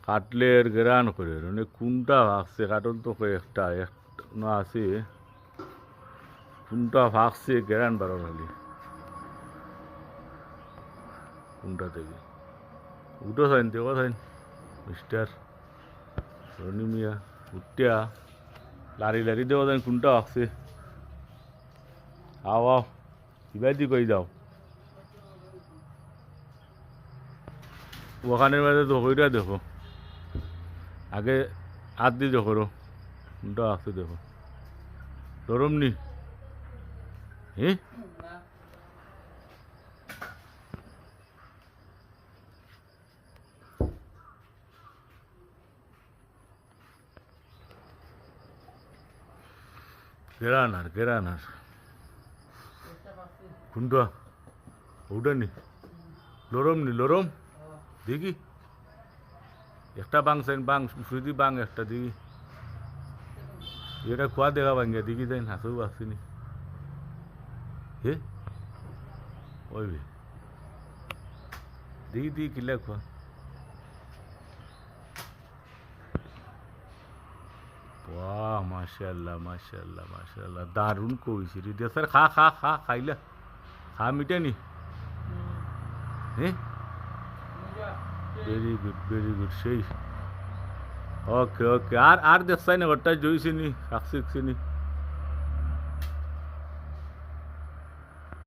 কাটলে এর গেরান করে মানে কোনটা ভাগছে কাটল তো কয়েকটা একটা আছে কোনটা ভাগছে গেরান বারো খালি কোনটা থেকে উঠো সাইন দেখো সাইন মিস্টার রনি মিয়া উঠিয়া লারি লারি দেওয়া যায় কোনটা ভাগছে আও আও কিবাদি কই যাও ওখানের মাঝে তো হইরা দেখো আগে হাত দিয়ে দেখো কোনটা ভাগছে দেখো নরম নি হ্যাঁ গেরানার কোনটা ওটা নি লরম দেখি একটা বাংছেন বাং শুধু বাং একটা দেখি এটা খোয়া দেখা ভাঙ্গিয়া দেখি যাই হাসেও আসছিনি হে ওই দেখি কিলা খোয়া বাহ মাশাআল্লাহ দারুণ কইছি রে দে স্যার খা খাইলা খা মিটে নি হ্যাঁ ভেরি গুড সেই ওকে আর দেখছাই না ঘরটা জইছিনি শাকছিনি